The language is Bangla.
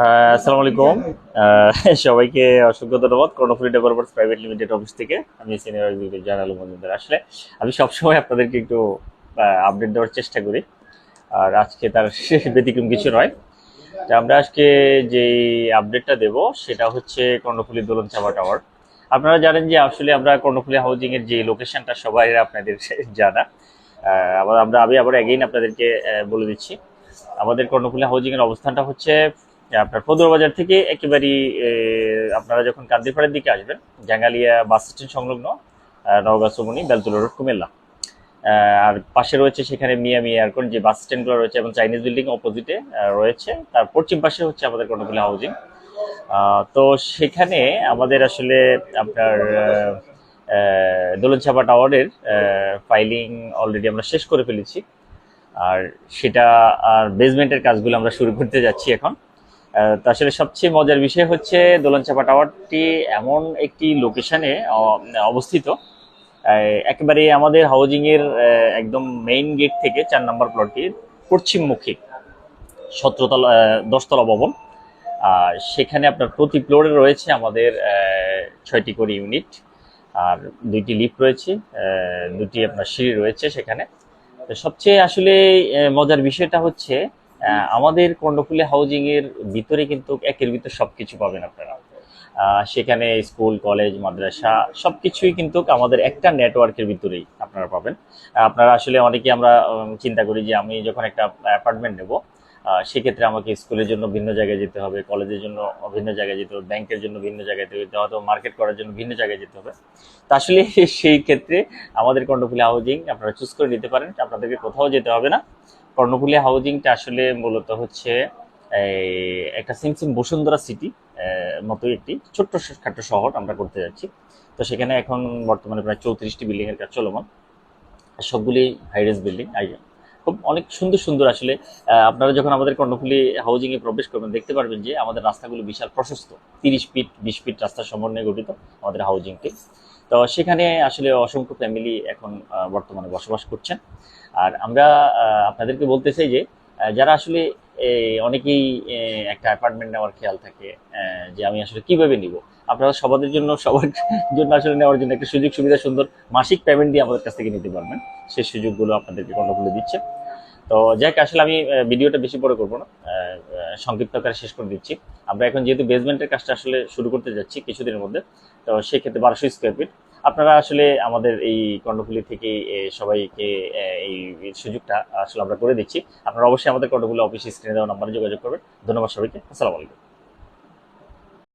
আসসালামু আলাইকুম। সবাইকে অসংখ্য ধন্যবাদ Karnaphuli developers private limited office থেকে। আমি সিনিয়র এক্সিকিউটিভ জানাল মজুমদার। আসলে আমি সবসময় আপনাদেরকে একটু আপডেট দেওয়ার চেষ্টা করি, আর আজকে তার ব্যতিক্রম কিছু নয়। তা আমরা আজকে যে আপডেটটা দেব সেটা হচ্ছে কর্ণফুলী দোলন চাপা টাওয়ার। আপনারা জানেন যে আসলে আমরা কর্ণফুলী হাউজিং এর যে লোকেশনটা সবাই আপনাদের জানা। আমি আবার এগেইন আপনাদেরকে বলে দিচ্ছি। আমাদের কর্ণফুলী হাউজিং এর অবস্থানটা হচ্ছে আপনার ফদর বাজার থেকে একেবারেই আপনারা যখন কান্দিপাড়ের দিকে আসবেন, জাঙ্গালিয়া বাস স্ট্যান্ড সংলগ্ন নওগাঁ সুমনি বেলতলা রোড কুমিল্লা। আর পাশে রয়েছে সেখানে মিয়ামি এয়ারপোর্ট যে বাস স্ট্যান্ডগুলো রয়েছে এবং চাইনিজ বিল্ডিং অপোজিটে রয়েছে। তার পশ্চিম পাশে হচ্ছে আমাদের কর্ণফুলী হাউজিং। তো সেখানে আমাদের আসলে আপনার দোলনচাপা টাওয়ারের ফাইলিং অলরেডি আমরা শেষ করে ফেলেছি। আর সেটা আর বেসমেন্টের কাজগুলো আমরা শুরু করতে যাচ্ছি এখন। তো আসলে সবচেয়ে মজার বিষয় হচ্ছে দোলনচাপা টাওয়ারটি এমন একটি লোকেশনে অবস্থিত, একেবারে আমাদের হাউজিং এর একদম মেইন গেট থেকে 4 নম্বর প্লটটির পশ্চিমমুখী 17 তলা 10 তলা ভবন। আর সেখানে আপনার প্রতি ফ্লোরে রয়েছে আমাদের 6টি করে ইউনিট, আর 2টি লিফট রয়েছে, 2টি আপনার সিঁড়ি রয়েছে সেখানে। তো সবচেয়ে আসলে মজার বিষয়টা হচ্ছে আমাদের কর্ণফুলী হাউজিং এর ভিতরে কিন্তু একের ভিতর সবকিছু পাবেন আপনারা। সেখানে স্কুল কলেজ মাদ্রাসা সবকিছুই কিন্তু আমাদের একটা নেটওয়ার্কের ভিতরেই আপনারা পাবেন। আপনারা আসলে অনেকে আমরা চিন্তা করি যে আমি যখন একটা অ্যাপার্টমেন্ট নেব, সেক্ষেত্রে আমাকে স্কুলের জন্য ভিন্ন জায়গায় যেতে হবে, কলেজের জন্য ভিন্ন জায়গায় যেতে হবে, ব্যাংকের জন্য ভিন্ন জায়গায় যেতে হবে, হয়তো মার্কেট করার জন্য ভিন্ন জায়গায় যেতে হবে। তা আসলে সেই ক্ষেত্রে আমাদের কর্ণফুলী হাউজিং আপনারা চুজ করে নিতে পারেন, আপনাদেরকে কোথাও যেতে হবে না। কর্ণফুলী হাউজিংটা আসলে মূলত হচ্ছে একটা সিমসিম বসুন্ধরা সিটি মতোই একটি ছোট্ট খাট্ট শহর আমরা করতে যাচ্ছি। তো সেখানে এখন বর্তমানে প্রায় 34টি বিল্ডিং এর কাজ চলমান, সবগুলি হাইরেজ বিল্ডিং। খুব অনেক সুন্দর সুন্দর আসলে আপনারা যখন আমাদের কর্ণফুলী হাউজিং এ প্রবেশ করবেন দেখতে পারবেন যে আমাদের রাস্তাগুলো বিশাল প্রশস্ত, 30 ফিট 20 ফিট রাস্তার সমন্বয়ে গঠিত আমাদের হাউজিংটি। তো সেখানে আসলে অসংখ্য ফ্যামিলি এখন বর্তমানে বসবাস করছেন। আর আমরা আপনাদেরকে বলতে চাই যে যারা আসলে অনেকেই একটা অ্যাপার্টমেন্ট নেওয়ার খেয়াল থাকে, যে আমি আসলে কিভাবে নিব, আপনারা সবার জন্য আসলে নেওয়ার জন্য একটা সুযোগ সুবিধা সুন্দর মাসিক পেমেন্ট দিয়ে আমাদের কাছ থেকে নিতে পারবেন। সেই সুযোগগুলো আপনাদেরকে কর্ণফুলী দিচ্ছে। তো যাক, আসলে আমি ভিডিওটা বেশি বড় করবো না, সংক্ষিপ্ত আকারে শেষ করে দিচ্ছি। আমরা এখন যেহেতু বেসমেন্টের কাজটা আসলে শুরু করতে যাচ্ছি কিছুদিনের মধ্যে, তো সেক্ষেত্রে 1200 স্কোয়ার ফিট আপনারা আসলে আমাদের এই কর্ণফুলী থেকে সবাইকে এই সুযোগটা আসলে আমরা করে দিচ্ছি। আপনারা অবশ্যই আমাদের কর্ণফুলী অফিস স্ক্রিনে দেওয়া নাম্বারে যোগাযোগ করবেন। ধন্যবাদ সবাইকে। আসসালামু আলাইকুম।